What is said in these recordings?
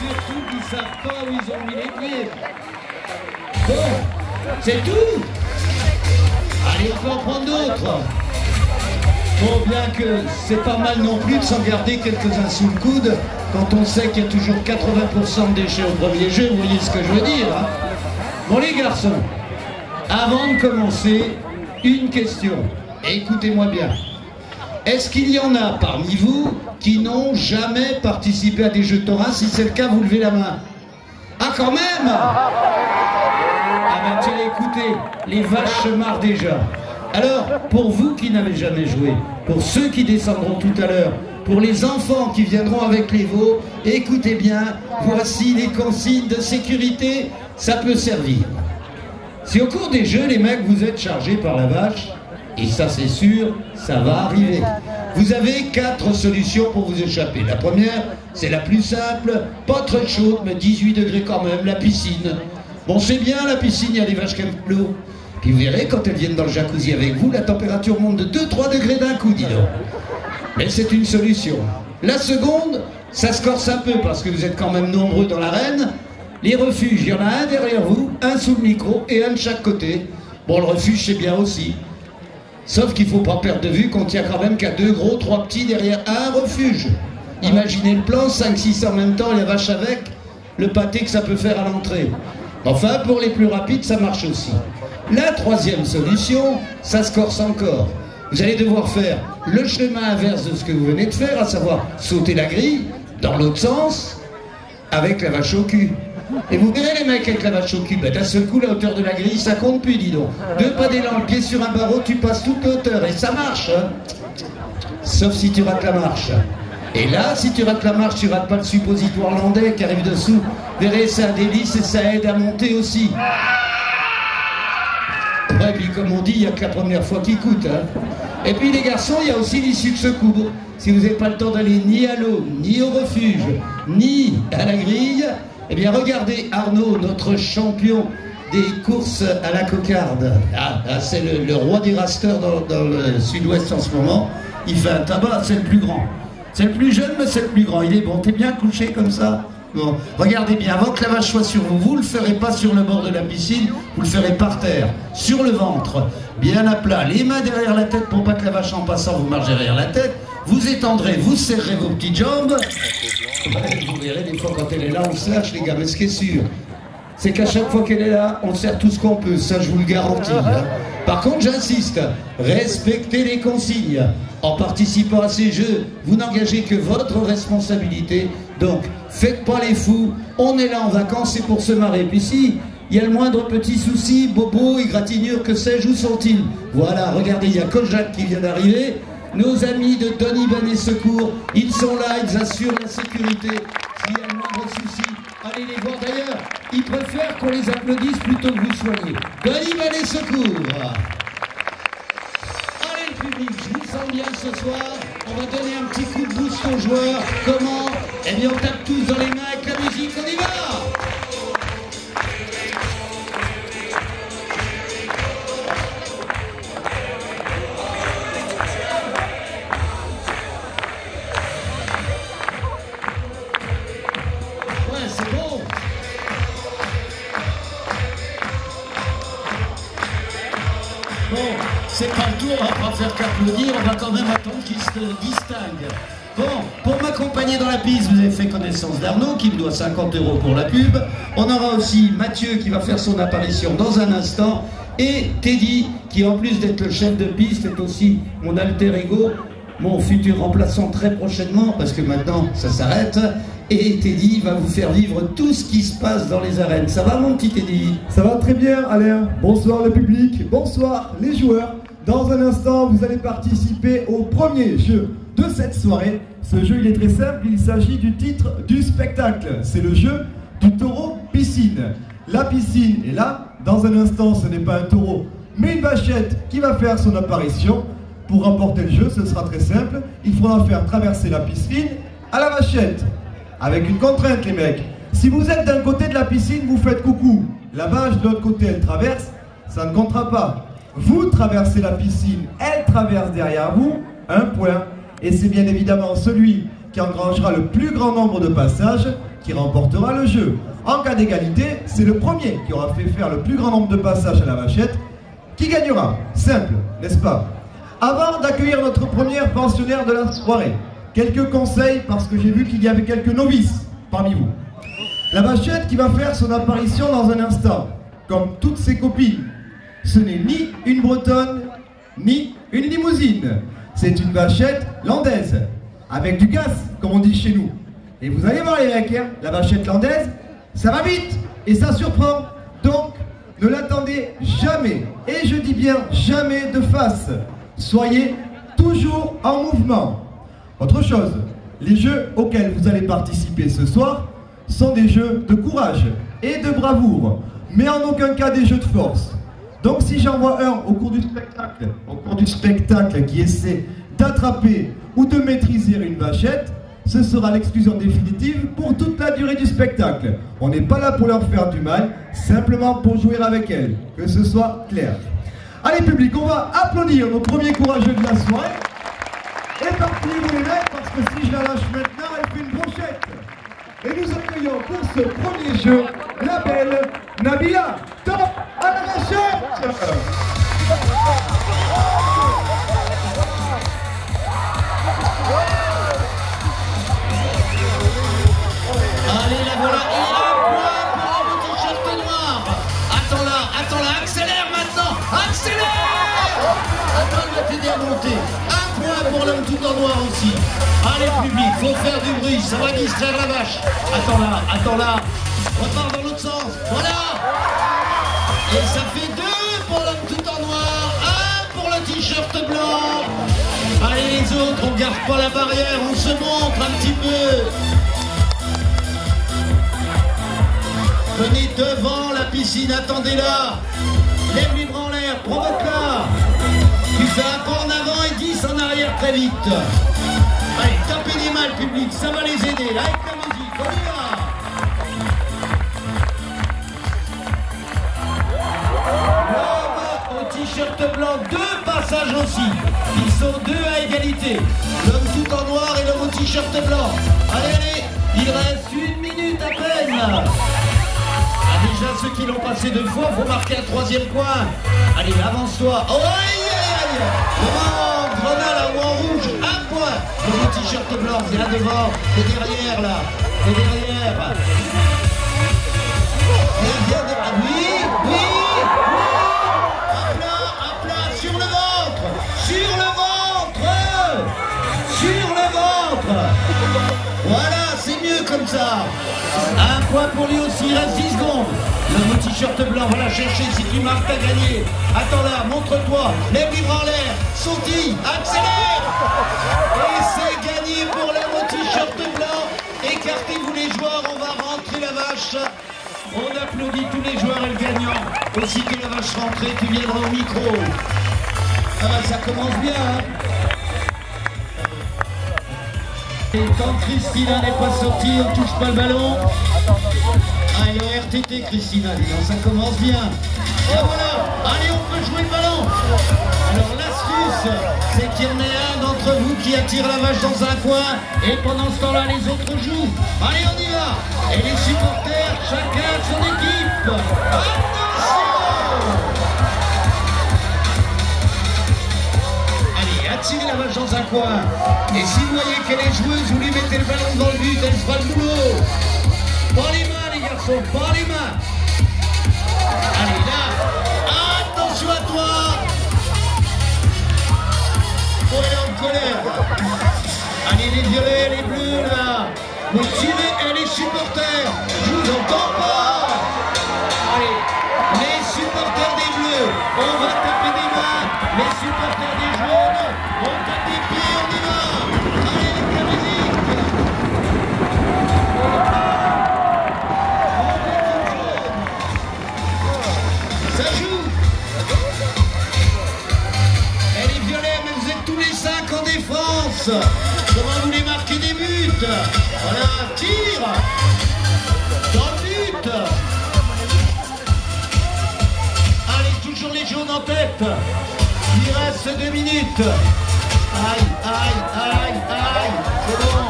surtout qu'ils ne savent pas où ils ont mis les pieds. Bon, c'est tout. Allez, on peut en prendre d'autres. Bon, bien que c'est pas mal non plus de s'en garder quelques-uns sous le coude quand on sait qu'il y a toujours 80% de déchets au premier jeu, vous voyez ce que je veux dire, hein? Bon, les garçons, avant de commencer, une question. Écoutez-moi bien. Est-ce qu'il y en a parmi vous qui n'ont jamais participé à des jeux taurins? Si c'est le cas, vous levez la main. Ah, quand même! Ah ben tiens, écoutez, les vaches se marrent déjà. Alors, pour vous qui n'avez jamais joué, pour ceux qui descendront tout à l'heure, pour les enfants qui viendront avec les veaux, écoutez bien, voici les consignes de sécurité, ça peut servir. Si au cours des jeux, les mecs, vous êtes chargés par la vache, et ça c'est sûr, ça va arriver. Vous avez 4 solutions pour vous échapper. La première, c'est la plus simple, pas très chaude, mais 18 degrés quand même, la piscine. Bon, c'est bien, la piscine, il y a des vaches qui aiment l'eau. Puis vous verrez, quand elles viennent dans le jacuzzi avec vous, la température monte de 2-3 degrés d'un coup, dis donc. Mais c'est une solution. La seconde, ça se corse un peu, parce que vous êtes quand même nombreux dans l'arène. Les refuges, il y en a un derrière vous, un sous le micro et un de chaque côté. Bon, le refuge, c'est bien aussi. Sauf qu'il ne faut pas perdre de vue qu'on tient quand même qu'à 2 gros, 3 petits derrière un refuge. Imaginez le plan, 5-6 en même temps, et la vache avec, le pâté que ça peut faire à l'entrée. Enfin, pour les plus rapides, ça marche aussi. La troisième solution, ça se corse encore. Vous allez devoir faire le chemin inverse de ce que vous venez de faire, à savoir sauter la grille, dans l'autre sens, avec la vache au cul. Et vous verrez les mecs avec la vache au cul, ben, d'un seul coup la hauteur de la grille ça compte plus, dis donc. 2 pas d'élan, le pied sur un barreau, tu passes toute hauteur et ça marche, hein. Sauf si tu rates la marche. Et là, si tu rates la marche, tu rates pas le suppositoire landais qui arrive dessous. Vous verrez, c'est un délice et ça aide à monter aussi. Ouais, puis comme on dit, il n'y a que la première fois qui coûte, hein. Et puis les garçons, il y a aussi l'issue de secours. Si vous n'avez pas le temps d'aller ni à l'eau, ni au refuge, ni à la grille, eh bien regardez Arnaud, notre champion des courses à la cocarde. C'est le roi des rasters dans le sud-ouest en ce moment. Il fait un tabac, c'est le plus grand. C'est le plus jeune, mais c'est le plus grand. Il est bon, t'es bien couché comme ça? Bon, regardez bien, avant que la vache soit sur vous, vous ne le ferez pas sur le bord de la piscine, vous le ferez par terre, sur le ventre, bien à plat, les mains derrière la tête pour pas que la vache en passant vous marche derrière la tête, vous étendrez, vous serrez vos petites jambes, vous verrez des fois quand elle est là, on se lâche les gars, mais ce qui est sûr, c'est qu'à chaque fois qu'elle est là, on serre tout ce qu'on peut, ça je vous le garantis. Hein. Par contre, j'insiste, respectez les consignes. En participant à ces jeux, vous n'engagez que votre responsabilité. Donc, faites pas les fous. On est là en vacances, c'est pour se marrer. Puis si il y a le moindre petit souci, bobo, égratignure, que sais-je, où sont-ils? Voilà, regardez, il y a Kojak qui vient d'arriver. Nos amis de Tony Ben et Secours, ils sont là, ils assurent la sécurité. S'il y a le moindre souci, allez les voir. D'ailleurs, ils préfèrent qu'on les applaudisse plutôt que vous soignez. Tony Ben et Secours. Allez le public, je vous sens bien ce soir. On va donner un petit coup de boost aux joueurs. Comment? Eh bien, on tape tous dans les mains avec la musique, on y va! C'est pas le tour, on va pas faire qu'applaudir, on va quand même attendre qu'il se distingue. Bon, pour m'accompagner dans la piste, vous avez fait connaissance d'Arnaud qui me doit 50 € pour la pub. On aura aussi Mathieu qui va faire son apparition dans un instant. Et Teddy qui, en plus d'être le chef de piste, est aussi mon alter ego, mon futur remplaçant très prochainement, parce que maintenant ça s'arrête. Et Teddy va vous faire vivre tout ce qui se passe dans les arènes. Ça va mon petit Teddy? Ça va très bien Alain. Bonsoir le public, bonsoir les joueurs. Dans un instant, vous allez participer au premier jeu de cette soirée. Ce jeu, il est très simple, il s'agit du titre du spectacle. C'est le jeu du taureau piscine. La piscine est là. Dans un instant, ce n'est pas un taureau, mais une vachette qui va faire son apparition. Pour remporter le jeu, ce sera très simple. Il faudra faire traverser la piscine à la vachette. Avec une contrainte, les mecs. Si vous êtes d'un côté de la piscine, vous faites coucou. La vache de l'autre côté, elle traverse, ça ne comptera pas. Vous traversez la piscine, elle traverse derrière vous, un point. Et c'est bien évidemment celui qui engrangera le plus grand nombre de passages qui remportera le jeu. En cas d'égalité, c'est le premier qui aura fait faire le plus grand nombre de passages à la vachette qui gagnera. Simple, n'est-ce pas? Avant d'accueillir notre première pensionnaire de la soirée, quelques conseils parce que j'ai vu qu'il y avait quelques novices parmi vous. La vachette qui va faire son apparition dans un instant, comme toutes ses copines, ce n'est ni une bretonne, ni une limousine. C'est une vachette landaise, avec du gaz, comme on dit chez nous. Et vous allez voir les mecs, hein, la vachette landaise, ça va vite et ça surprend. Donc, ne l'attendez jamais, et je dis bien jamais de face. Soyez toujours en mouvement. Autre chose, les jeux auxquels vous allez participer ce soir sont des jeux de courage et de bravoure, mais en aucun cas des jeux de force. Donc si j'en vois un au cours du spectacle qui essaie d'attraper ou de maîtriser une vachette, ce sera l'exclusion définitive pour toute la durée du spectacle. On n'est pas là pour leur faire du mal, simplement pour jouer avec elles, que ce soit clair. Allez public, on va applaudir nos premiers courageux de la soirée. Éparpillez-vous les mecs, parce que si je la lâche maintenant, elle fait une brochette. Et nous accueillons pour ce premier jeu la belle Nabila. Top à la vachette. Allez, la voilà, et un point pour le t-shirt noir. Attends là, accélère maintenant, accélère. Attends, il va t'aider à monter. Un point pour l'homme tout en noir aussi. Allez, public, faut faire du bruit, ça va distraire la vache. Attends là, repars dans l'autre sens, voilà. Et ça fait 2 pour l'homme tout en noir, 1 pour le t-shirt blanc. Allez les autres, on garde pas la barrière, on se montre un petit peu. Venez devant la piscine, attendez-la. Lève les bras en l'air, provoque-la. Tu fais un pas en avant et 10 en arrière très vite. Allez, tapez les mains, le public, ça va les aider. Là, avec la musique, on y va. L'homme au t-shirt blanc, 2 passages aussi. Ils sont 2 à égalité. L'homme tout en noir et l'homme au t-shirt blanc. Allez, il reste 1 minute à peine. Déjà, ceux qui l'ont passé 2 fois, faut marquer un 3e point. Allez, avance-toi. Oh, aïe, aïe, aïe. Devant, grenat là, ou en rouge, 1 point. Le t-shirt blanc, c'est là devant, c'est derrière là, c'est derrière. Ah, oui. À plat, sur le ventre. Voilà, c'est mieux comme ça. 1 point pour lui aussi, il reste 10 secondes. Le t-shirt blanc, voilà, chercher, si tu marques, t'as gagné. Attends là, montre-toi, lève les bras en l'air, sautille, accélère. Et c'est gagné pour le t-shirt blanc. Écartez-vous les joueurs, on va rentrer la vache. On applaudit tous les joueurs et le gagnant. Aussi que la vache rentrée, tu viendras au micro. Ah bah ça commence bien, hein. Et quand Christina n'est pas sortie, on touche pas le ballon. Ah, et le RTT, Christina, dis donc, ça commence bien. Et voilà, allez, on peut jouer le ballon. Alors l'astuce, c'est qu'il y en ait un d'entre vous qui attire la vache dans un coin, et pendant ce temps-là, les autres jouent. Allez, on y va. Et les supporters, chacun son équipe. Attention. Attirez la vache dans un coin. Et si vous voyez qu'elle est joueuse, vous lui mettez le ballon dans le but, elle fera le boulot. Pas les mains les garçons, pas les mains. Allez là, attention à toi. Oh, elle est en colère. Allez les violets, les bleus là. Vous tirez, et les supporters, je vous entends pas. Allez, les supporters des bleus, on va taper des mains. Les supporters des jaunes, on tape des pieds, on y va. Allez, avec la musique. Ça joue. Et les violets, mais vous êtes tous les 5 en défense. Comment vous voulez marquer des buts? Voilà, tire. Dans le but. Allez, toujours les jaunes en tête. Il reste 2 minutes. Aïe, aïe, aïe, aïe. C'est bon.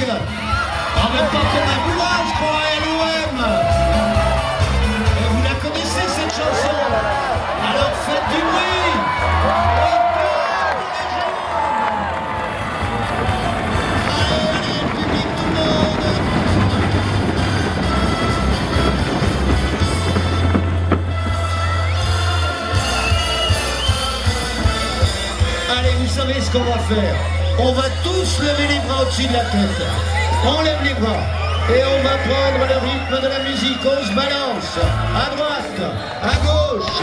En même pas comme un bourrin, je crois, à l'OM. Et vous la connaissez, cette chanson. Alors faites du bruit. Allez, public, tout le monde. Allez, vous savez ce qu'on va faire. On va tous lever les bras au-dessus de la tête. On lève les bras. Et on va prendre le rythme de la musique. On se balance. À droite, à gauche.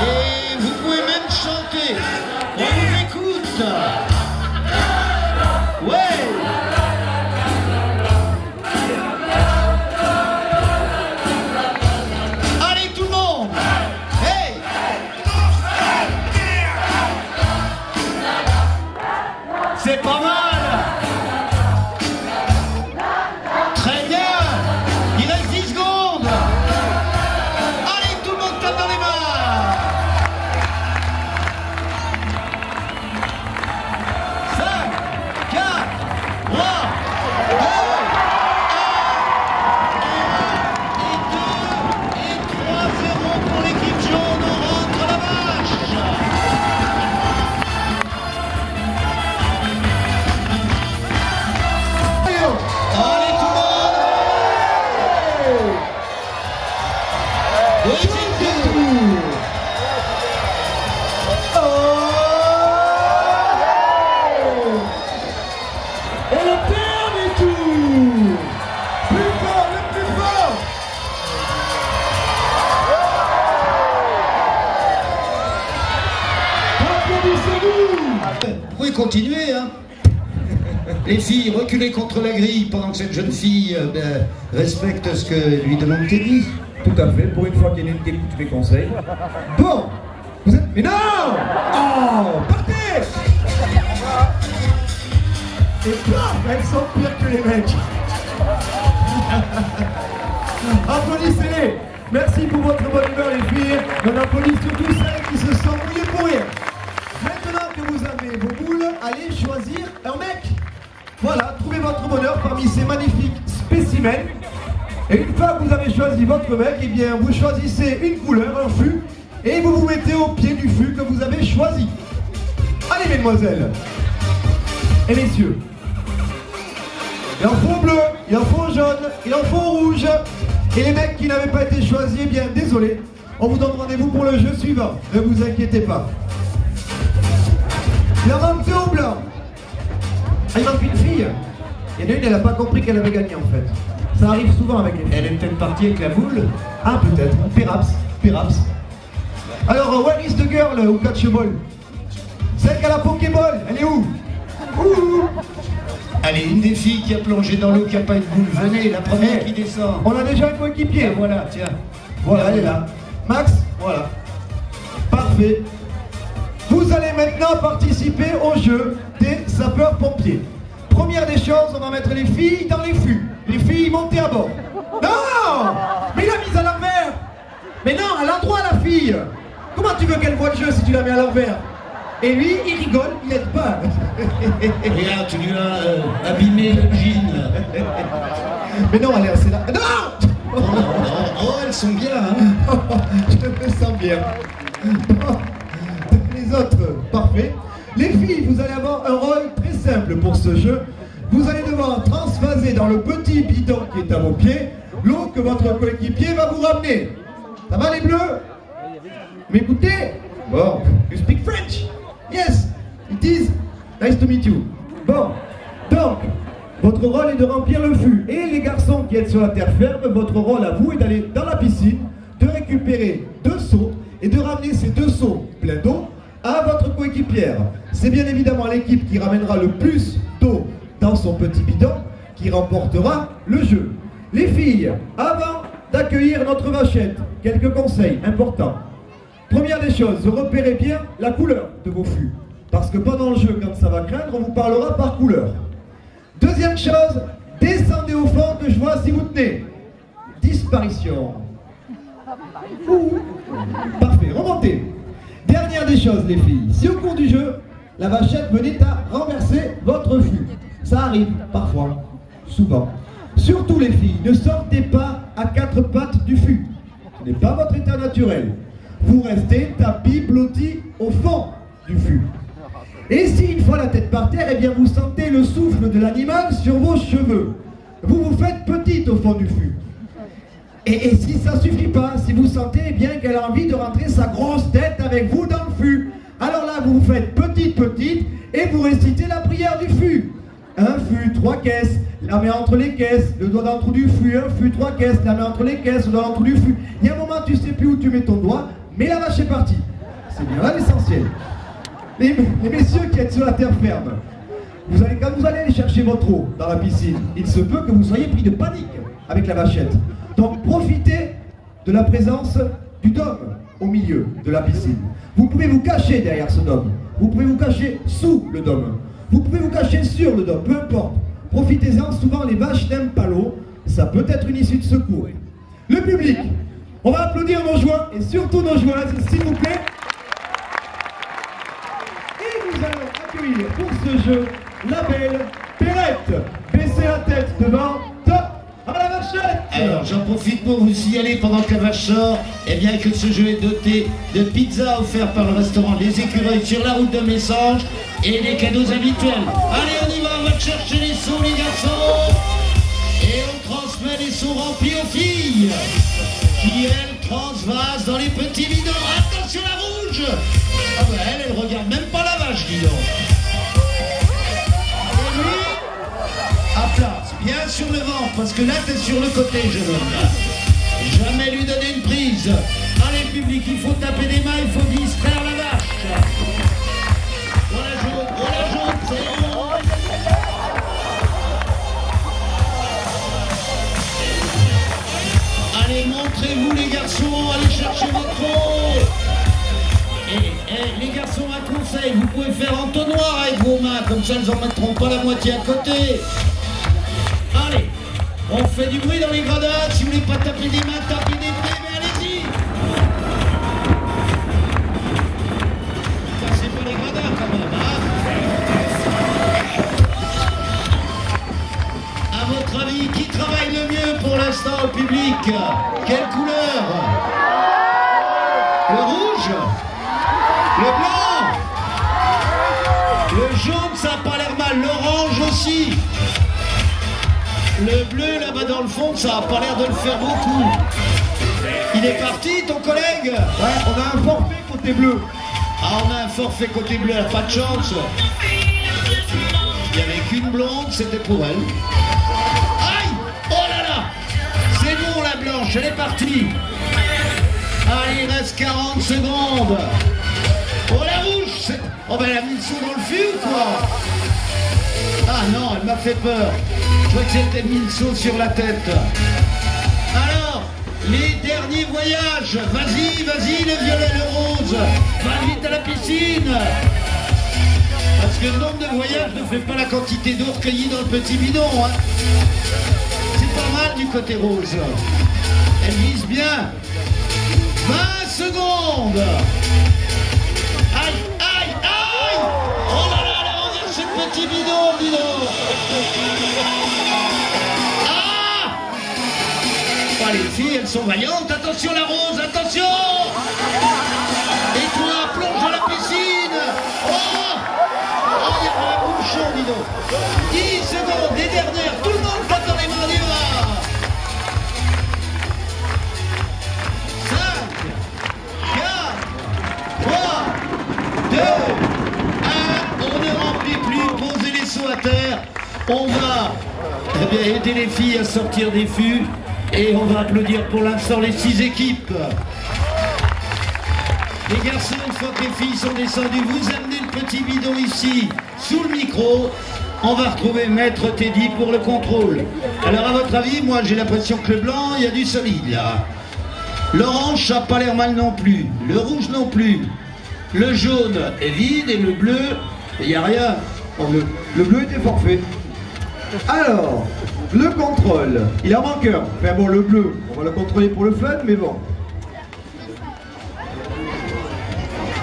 Et vous pouvez même chanter. On vous écoute. Ouais. Allez, tout le monde. Hey. C'est pas mal. Très bien. Il reste 10 secondes. Allez, tout le monde tape dans les mains. 5, 4, 3, 2, 1. Et 2 et 3-0 pour l'équipe jaune. On rentre la vache. Allez tout le monde. Deuxième tour. Et le dernier tour. Plus fort, le plus fort. Applaudissez-vous. Vous pouvez continuer, hein. Les filles, reculez contre la grille pendant que cette jeune fille respecte ce que lui demande Teddy. Tout à fait, pour une fois qu'il y en a une qui écoute mes conseils. Bon, vous êtes... Mais non. Oh, partez. Et paf, elles sont pires que les mecs. Applaudissez-les. Merci pour votre bonne humeur, les filles. On applaudit surtout celles qui se sont mouillées pour rire. Maintenant que vous avez vos boules, allez choisir un mec. Voilà, trouvez votre bonheur parmi ces magnifiques spécimens. Et une fois que vous avez choisi votre mec, eh bien vous choisissez une couleur, un fût, et vous vous mettez au pied du fût que vous avez choisi. Allez mesdemoiselles et messieurs. Il en faut bleu, il en faut jaune, il en faut rouge. Et les mecs qui n'avaient pas été choisis, eh bien désolé, on vous donne rendez-vous pour le jeu suivant. Ne vous inquiétez pas. Il en manque deux au blanc. Ah, il manque une fille. Il y en a une, elle n'a pas compris qu'elle avait gagné en fait. Ça arrive souvent avec les filles. Elle est peut-être partie avec la boule. Ah peut-être, Perhaps. Alors, where is the girl who catch a ball? Celle qui a la Pokéball, elle est où? Ouh. Allez, une des filles qui a plongé dans l'eau, qui n'a pas une boule. Venez, la première qui descend. On a déjà un coéquipier. Ah, voilà, tiens. Voilà, elle est là. Max, voilà. Parfait. Vous allez maintenant participer au jeu des sapeurs-pompiers. Première des choses, on va mettre les filles dans les fûts. Les filles montées à bord. Non! Mais il a mis à l'envers. Mais non, à l'endroit la fille. Comment tu veux qu'elle voit le jeu si tu la mets à l'envers? Et lui, il rigole, il n'aide pas. Regarde, tu lui as abîmé le jean. Mais non, elle est assez là. Non! Oh, oh, elles sont bien, hein. Je me sens bien. Les autres, parfait. Les filles, vous allez avoir un rôle très simple pour ce jeu. Vous allez devoir transvaser dans le petit bidon qui est à vos pieds l'eau que votre coéquipier va vous ramener. Ça va les bleus? M'écoutez? Bon, you speak French? Yes, it is. Nice to meet you. Bon, donc, votre rôle est de remplir le fût. Et les garçons qui êtes sur la terre ferme, votre rôle à vous est d'aller dans la piscine, de récupérer 2 seaux et de ramener ces 2 seaux pleins d'eau à votre coéquipière. C'est bien évidemment l'équipe qui ramènera le plus d'eau dans son petit bidon qui remportera le jeu. Les filles, avant d'accueillir notre vachette, quelques conseils importants. Première des choses, repérez bien la couleur de vos fûts. Parce que pendant le jeu, quand ça va craindre, on vous parlera par couleur. Deuxième chose, descendez au fond que je vois si vous tenez. Disparition. Ouh. Parfait, remontez. Dernière des choses les filles, si au cours du jeu, la vachette venait à renverser votre fût. Ça arrive parfois. souvent. Surtout les filles, ne sortez pas à quatre pattes du fût. Ce n'est pas votre état naturel. Vous restez tapis, blotti au fond du fût. Et si une fois la tête par terre, eh bien vous sentez le souffle de l'animal sur vos cheveux. Vous vous faites petite au fond du fût. Et si ça suffit pas, si vous sentez eh bien qu'elle a envie de rentrer sa grosse tête avec vous dans le fût, alors là vous vous faites petite et vous récitez la prière du fût. Un fût, 3 caisses, la main entre les caisses, le doigt dans le trou du fût, un fût, 3 caisses, la main entre les caisses, le doigt dans le trou du fût. Il y a un moment tu sais plus où tu mets ton doigt, mais la vache est partie. C'est bien là l'essentiel. Les messieurs qui êtes sur la terre ferme, quand vous allez aller chercher votre eau dans la piscine, il se peut que vous soyez pris de panique avec la vachette. Donc profitez de la présence du dôme au milieu de la piscine. Vous pouvez vous cacher derrière ce dôme. Vous pouvez vous cacher sous le dôme. Vous pouvez vous cacher sur le dôme, peu importe. Profitez-en, souvent les vaches n'aiment pas l'eau. Ça peut être une issue de secours. Le public, on va applaudir nos joueurs et surtout nos joueuses, s'il vous plaît. Et nous allons accueillir pour ce jeu la belle Perrette. Baissez la tête devant, top, à la vachette. Alors j'en profite pour vous signaler pendant que la vache sort, eh bien que ce jeu est doté de pizzas offertes par le restaurant Les Écureuils sur la route de Messanges et des cadeaux habituels. Allez on y va, on va chercher les seaux les garçons et on transmet les seaux remplis aux filles qui elles transvasent dans les petits bidons. Attention la rouge. Ah bah elle regarde même pas la vache, dis donc. Et lui, à place, bien sur le ventre, parce que là t'es sur le côté, jeune homme. Jamais lui donner une prise. Allez public, il faut taper des mains, il faut distraire la vache. Voilà jaune, c'est bon. Allez, montrez-vous les garçons, allez chercher votre eau. Et les garçons, un conseil, vous pouvez faire entonnoir avec vos mains, comme ça elles n'en mettront pas la moitié à côté. Allez, on fait du bruit dans les gradins, si vous voulez pas taper des mains, tapez des pieds, mais allez-y. Cassez pas les gradins quand même, hein. À votre avis, qui travaille le mieux pour l'instant au public? Quelle couleur? Le rouge? Le blanc? Le jaune, ça n'a pas l'air mal. L'orange aussi. Le bleu, là-bas dans le fond, ça n'a pas l'air de le faire beaucoup. Il est parti, ton collègue? Ouais, on a un forfait côté bleu. Ah, on a un forfait côté bleu, elle n'a pas de chance. Il n'y avait qu'une blonde, c'était pour elle. Aïe! Oh là là! C'est bon, la blanche, elle est partie. Allez, il reste 40 secondes. Oh la rouge! Oh ben elle a mis le saut dans le fût ou quoi? Ah non, elle m'a fait peur. Je crois que c'était mis le saut sur la tête. Alors, les derniers voyages. Vas-y, vas-y, le violet, le rose. Va vite à la piscine. Parce que le nombre de voyages ne fait pas la quantité d'eau recueillie dans le petit bidon. Hein. C'est pas mal du côté rose. Elle vise bien. 20 secondes. Aïe, aïe, aïe! Oh là là, là, regarde ce petit bidon, dis donc! Ah! Oh, les filles, elles sont vaillantes. Attention, la rose, attention! Et toi, plonge dans la piscine! Oh! Oh, il y a un bouchon, dis donc! 10 secondes, les dernières, tout le monde tape dans les mains, on y va! 5, 4, 3, 2, 1, on ne remplit plus, posez les seaux à terre, on va aider les filles à sortir des fûts et on va applaudir pour l'instant les 6 équipes. Les garçons, une fois que les filles sont descendues, vous amenez le petit bidon ici, sous le micro, on va retrouver Maître Teddy pour le contrôle. Alors à votre avis, moi j'ai l'impression que le blanc, il y a du solide là. L'orange, ça n'a pas l'air mal non plus, le rouge non plus. Le jaune est vide et le bleu, il n'y a rien. Oh, le bleu était forfait. Alors, le contrôle, il en manque un. Enfin bon, le bleu, on va le contrôler pour le fun, mais bon.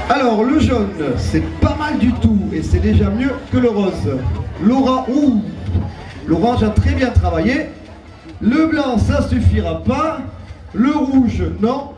Alors, le jaune, c'est pas mal du tout, et c'est déjà mieux que le rose. Laura, ouh, L'orange a très bien travaillé. Le blanc, ça suffira pas. Le rouge, non.